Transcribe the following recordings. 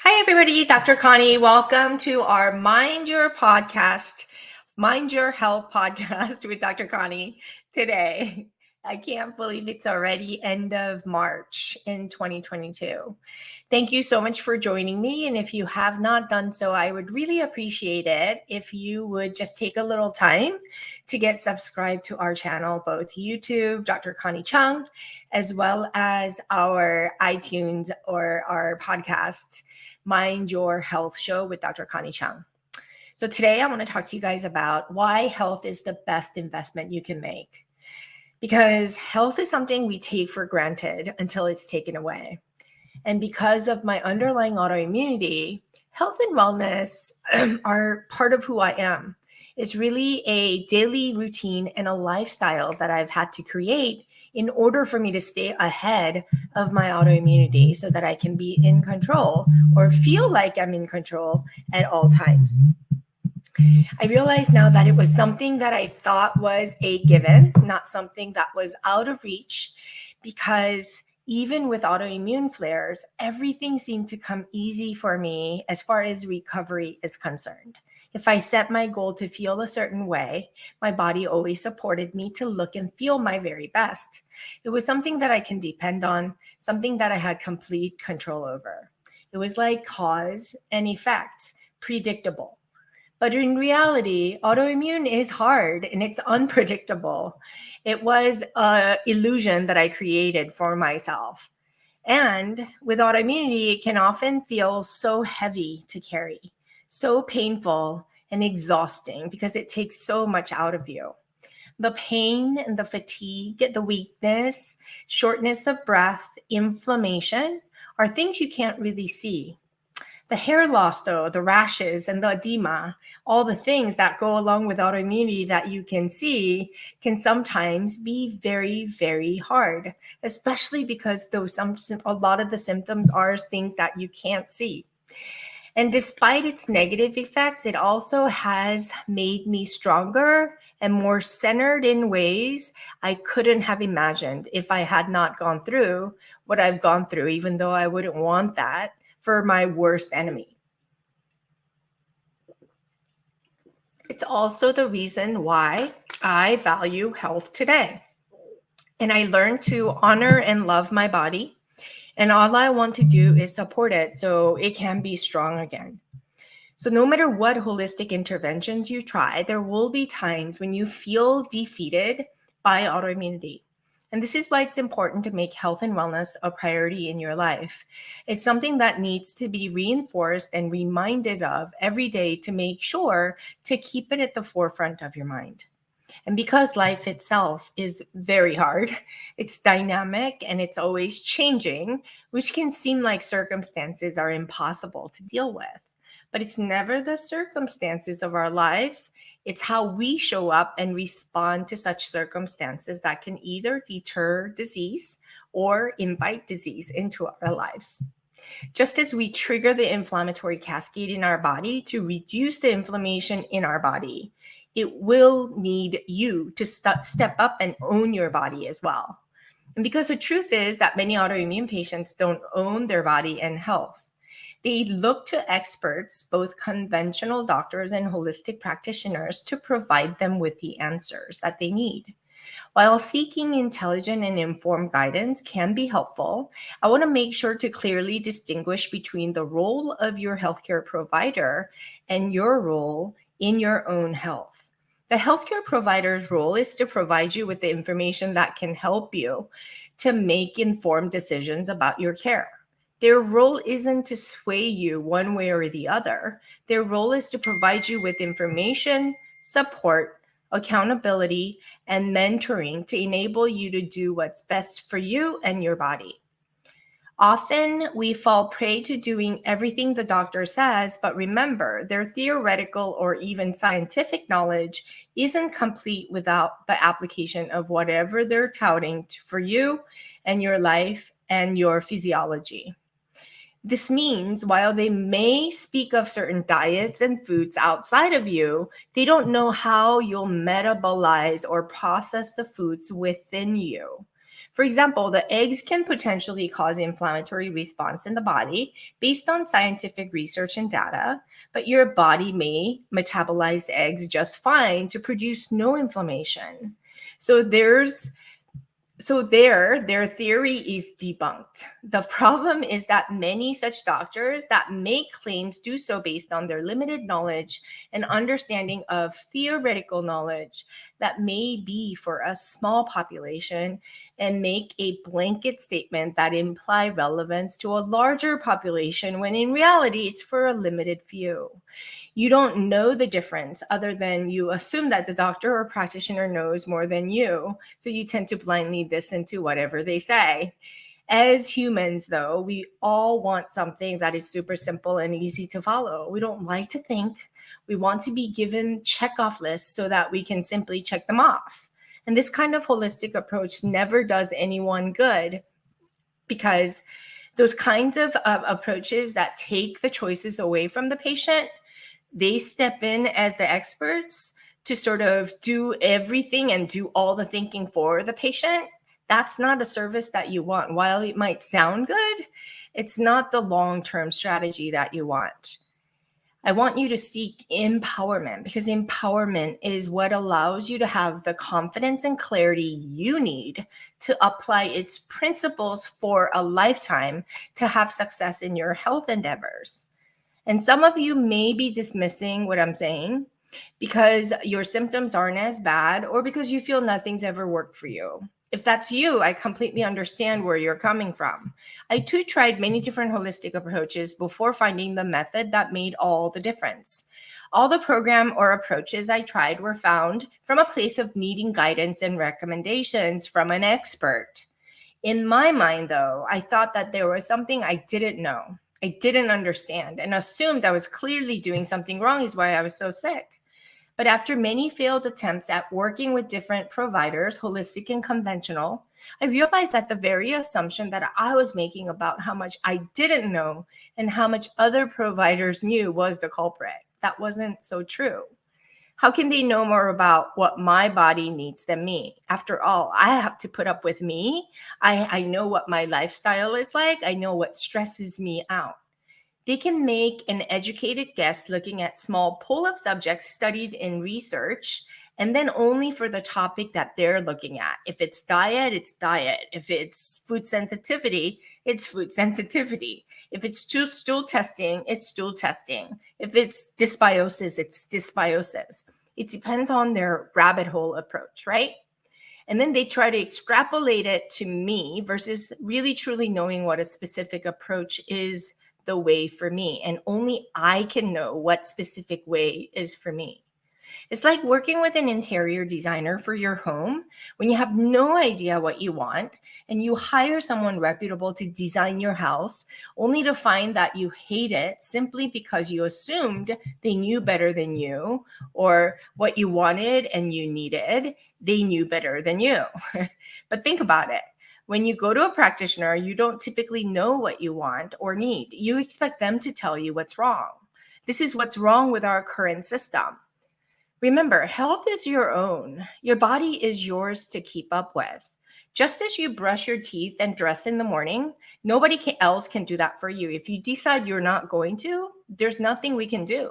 Hi, everybody. Dr. Connie. Welcome to our Mind Your Podcast, Mind Your Health podcast with Dr. Connie today. I can't believe it's already end of March in 2022. Thank you so much for joining me. And if you have not done so, I would really appreciate it if you would just take a little time to get subscribed to our channel, both YouTube, Dr. Connie Cheung, as well as our iTunes or our podcast, Mind Your Health Show with Dr. Connie Cheung. So today I want to talk to you guys about why health is the best investment you can make. Because health is something we take for granted until it's taken away. And because of my underlying autoimmunity, health and wellness are part of who I am. It's really a daily routine and a lifestyle that I've had to create in order for me to stay ahead of my autoimmunity so that I can be in control or feel like I'm in control at all times. I realize now that it was something that I thought was a given, not something that was out of reach, because even with autoimmune flares, everything seemed to come easy for me as far as recovery is concerned. If I set my goal to feel a certain way, my body always supported me to look and feel my very best. It was something that I can depend on, something that I had complete control over. It was like cause and effect, predictable. But in reality, autoimmune is hard and it's unpredictable. It was an illusion that I created for myself. And with autoimmunity, it can often feel so heavy to carry, so painful and exhausting because it takes so much out of you. The pain and the fatigue, the weakness, shortness of breath, inflammation are things you can't really see. The hair loss, though, the rashes and the edema, all the things that go along with autoimmunity that you can see can sometimes be very, very hard, especially because a lot of the symptoms are things that you can't see. And despite its negative effects, it also has made me stronger and more centered in ways I couldn't have imagined if I had not gone through what I've gone through, even though I wouldn't want that for my worst enemy. It's also the reason why I value health today. And I learned to honor and love my body. And all I want to do is support it so it can be strong again. So no matter what holistic interventions you try, there will be times when you feel defeated by autoimmunity. And this is why it's important to make health and wellness a priority in your life. It's something that needs to be reinforced and reminded of every day to make sure to keep it at the forefront of your mind. And because life itself is very hard, it's dynamic and it's always changing, which can seem like circumstances are impossible to deal with. But it's never the circumstances of our lives. It's how we show up and respond to such circumstances that can either deter disease or invite disease into our lives. Just as we trigger the inflammatory cascade in our body to reduce the inflammation in our body, it will need you to step up and own your body as well. And because the truth is that many autoimmune patients don't own their body and health. They look to experts, both conventional doctors and holistic practitioners, to provide them with the answers that they need. While seeking intelligent and informed guidance can be helpful, I want to make sure to clearly distinguish between the role of your healthcare provider and your role in your own health. The healthcare provider's role is to provide you with the information that can help you to make informed decisions about your care. Their role isn't to sway you one way or the other. Their role is to provide you with information, support, accountability, and mentoring to enable you to do what's best for you and your body. Often we fall prey to doing everything the doctor says, but remember, their theoretical or even scientific knowledge isn't complete without the application of whatever they're touting for you and your life and your physiology. This means while they may speak of certain diets and foods outside of you, they don't know how you'll metabolize or process the foods within you. For example, the eggs can potentially cause inflammatory response in the body based on scientific research and data, but your body may metabolize eggs just fine to produce no inflammation. So their theory is debunked. The problem is that many such doctors that make claims do so based on their limited knowledge and understanding of theoretical knowledge that may be for a small population and make a blanket statement that imply relevance to a larger population when in reality it's for a limited few. You don't know the difference other than you assume that the doctor or practitioner knows more than you. So you tend to blindly listen to whatever they say. As humans, though, we all want something that is super simple and easy to follow. We don't like to think. We want to be given checkoff lists so that we can simply check them off. And this kind of holistic approach never does anyone good, because those kinds of approaches that take the choices away from the patient, they step in as the experts to sort of do everything and do all the thinking for the patient. That's not a service that you want. While it might sound good, it's not the long-term strategy that you want. I want you to seek empowerment, because empowerment is what allows you to have the confidence and clarity you need to apply its principles for a lifetime to have success in your health endeavors. And some of you may be dismissing what I'm saying because your symptoms aren't as bad or because you feel nothing's ever worked for you. If that's you, I completely understand where you're coming from. I too tried many different holistic approaches before finding the method that made all the difference. All the program or approaches I tried were found from a place of needing guidance and recommendations from an expert. In my mind, though, I thought that there was something I didn't know. I didn't understand and assumed I was clearly doing something wrong is why I was so sick. But after many failed attempts at working with different providers, holistic and conventional, I realized that the very assumption that I was making about how much I didn't know and how much other providers knew was the culprit. That wasn't so true. How can they know more about what my body needs than me? After all, I have to put up with me. I know what my lifestyle is like. I know what stresses me out. They can make an educated guess looking at small pool of subjects studied in research, and then only for the topic that they're looking at. If it's diet, it's diet. If it's food sensitivity, it's food sensitivity. If it's stool testing, it's stool testing. If it's dysbiosis, it's dysbiosis. It depends on their rabbit hole approach, right? And then they try to extrapolate it to me versus really truly knowing what a specific approach is the way for me. And only I can know what specific way is for me. It's like working with an interior designer for your home when you have no idea what you want and you hire someone reputable to design your house only to find that you hate it simply because you assumed they knew better than you, or what you wanted and you needed, they knew better than you. But think about it. When you go to a practitioner, you don't typically know what you want or need. You expect them to tell you what's wrong. This is what's wrong with our current system. Remember, health is your own. Your body is yours to keep up with. Just as you brush your teeth and dress in the morning, nobody else can do that for you. If you decide you're not going to, there's nothing we can do.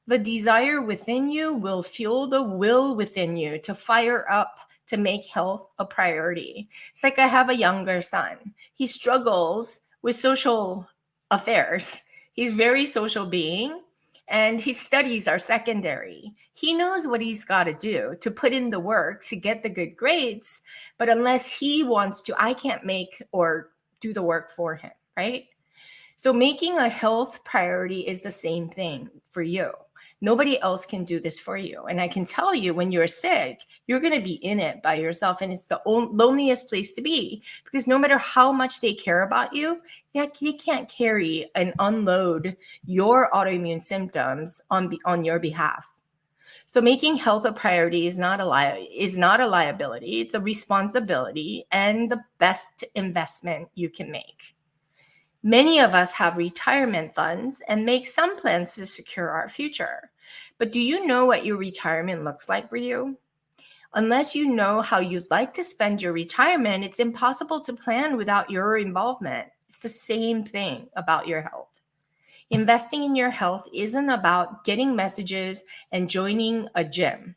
The desire within you will fuel the will within you to fire up to make health a priority. It's like I have a younger son. He struggles with social affairs. He's a very social being, and his studies are secondary. He knows what he's got to do to put in the work to get the good grades, but unless he wants to, I can't make or do the work for him, right? So making a health priority is the same thing for you. Nobody else can do this for you. And I can tell you, when you're sick, you're going to be in it by yourself. And it's the loneliest place to be, because no matter how much they care about you, they can't carry and unload your autoimmune symptoms on your behalf. So making health a priority is not a liability. It's a responsibility and the best investment you can make. Many of us have retirement funds and make some plans to secure our future. But do you know what your retirement looks like for you? Unless you know how you'd like to spend your retirement, it's impossible to plan without your involvement. It's the same thing about your health. Investing in your health isn't about getting messages and joining a gym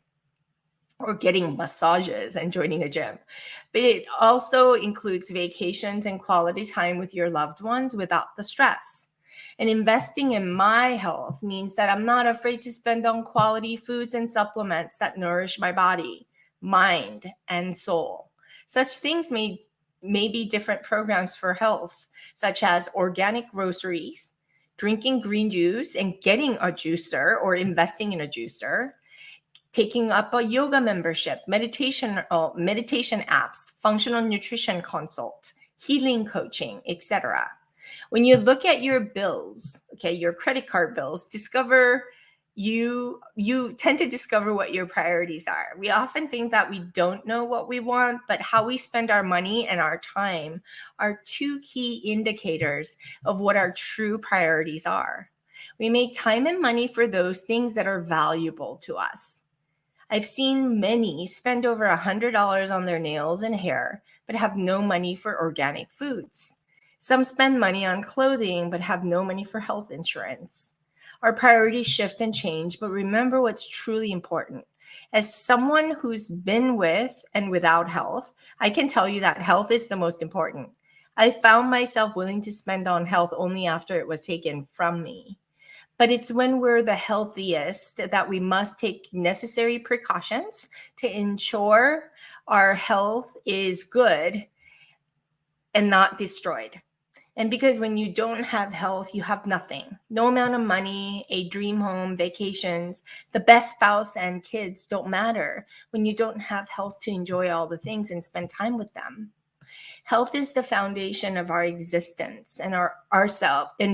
or getting massages and joining a gym, but it also includes vacations and quality time with your loved ones without the stress. And investing in my health means that I'm not afraid to spend on quality foods and supplements that nourish my body, mind, and soul. Such things may be different programs for health, such as organic groceries, drinking green juice and getting a juicer or investing in a juicer, taking up a yoga membership, meditation apps, functional nutrition consult, healing coaching, etc. When you look at your bills, okay, your credit card bills, discover you tend to discover what your priorities are. We often think that we don't know what we want, but how we spend our money and our time are two key indicators of what our true priorities are. We make time and money for those things that are valuable to us. I've seen many spend over $100 on their nails and hair, but have no money for organic foods. Some spend money on clothing, but have no money for health insurance. Our priorities shift and change, but remember what's truly important. As someone who's been with and without health, I can tell you that health is the most important. I found myself willing to spend on health only after it was taken from me. But it's when we're the healthiest that we must take necessary precautions to ensure our health is good and not destroyed. And because when you don't have health, you have nothing. No amount of money, a dream home, vacations, the best spouse and kids don't matter when you don't have health to enjoy all the things and spend time with them. Health is the foundation of our existence, and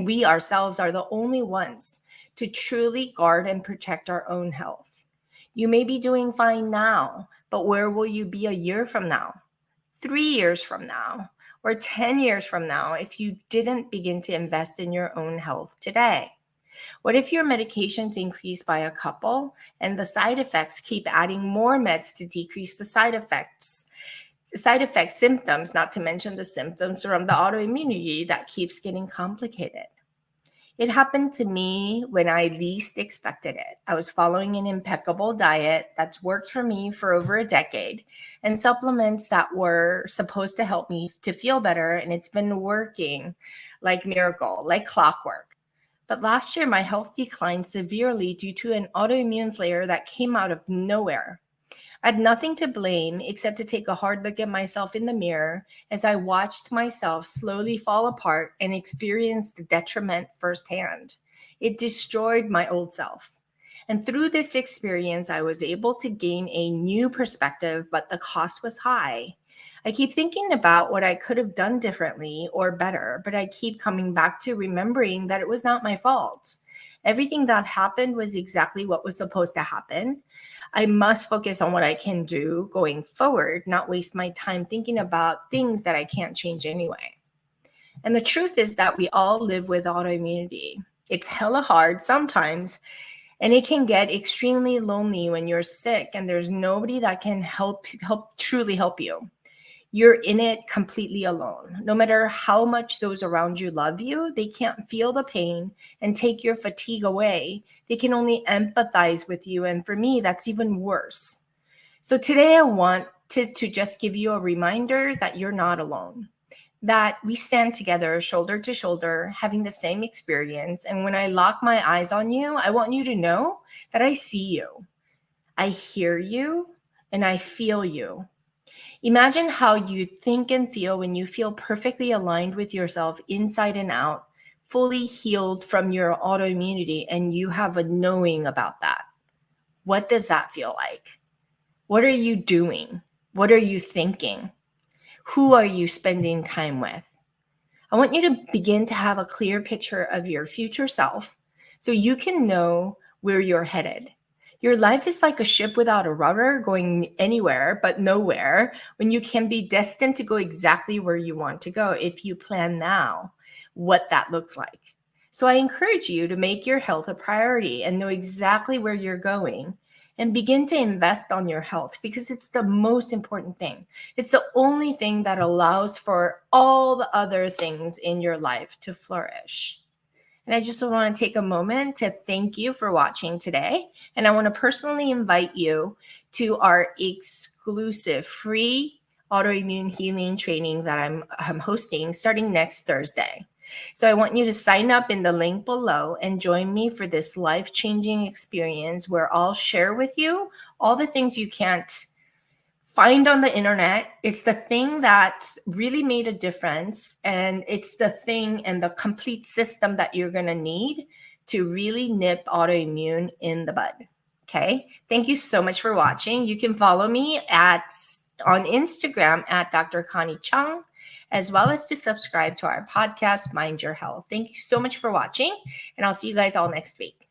we ourselves are the only ones to truly guard and protect our own health. You may be doing fine now, but where will you be a year from now, 3 years from now, or 10 years from now if you didn't begin to invest in your own health today? What if your medications increase by a couple and the side effects keep adding more meds to decrease the side effects symptoms, not to mention the symptoms from the autoimmunity that keeps getting complicated? It happened to me when I least expected it. I was following an impeccable diet that's worked for me for over a decade and supplements that were supposed to help me to feel better, and it's been working like miracle, like clockwork. But last year, my health declined severely due to an autoimmune flare that came out of nowhere. I had nothing to blame except to take a hard look at myself in the mirror as I watched myself slowly fall apart and experienced the detriment firsthand. It destroyed my old self. And through this experience, I was able to gain a new perspective, but the cost was high. I keep thinking about what I could have done differently or better, but I keep coming back to remembering that it was not my fault. Everything that happened was exactly what was supposed to happen. I must focus on what I can do going forward, not waste my time thinking about things that I can't change anyway. And the truth is that we all live with autoimmunity. It's hella hard sometimes, and it can get extremely lonely when you're sick and there's nobody that can truly help you. You're in it completely alone. No matter how much those around you love you, they can't feel the pain and take your fatigue away. They can only empathize with you. And for me, that's even worse. So today I wanted to just give you a reminder that you're not alone, that we stand together shoulder to shoulder, having the same experience. And when I lock my eyes on you, I want you to know that I see you, I hear you, and I feel you. Imagine how you think and feel when you feel perfectly aligned with yourself inside and out, fully healed from your autoimmunity, and you have a knowing about that. What does that feel like? What are you doing? What are you thinking? Who are you spending time with? I want you to begin to have a clear picture of your future self so you can know where you're headed. Your life is like a ship without a rudder going anywhere but nowhere, when you can be destined to go exactly where you want to go if you plan now what that looks like. So I encourage you to make your health a priority and know exactly where you're going and begin to invest on your health, because it's the most important thing. It's the only thing that allows for all the other things in your life to flourish. And I just want to take a moment to thank you for watching today. And I want to personally invite you to our exclusive free autoimmune healing training that I'm hosting starting next Thursday. So I want you to sign up in the link below and join me for this life-changing experience where I'll share with you all the things you can't find on the internet. It's the thing that really made a difference. And it's the thing and the complete system that you're going to need to really nip autoimmune in the bud. Okay. Thank you so much for watching. You can follow me on Instagram at Dr. Connie Cheung, as well as to subscribe to our podcast, Mind Your Health. Thank you so much for watching, and I'll see you guys all next week.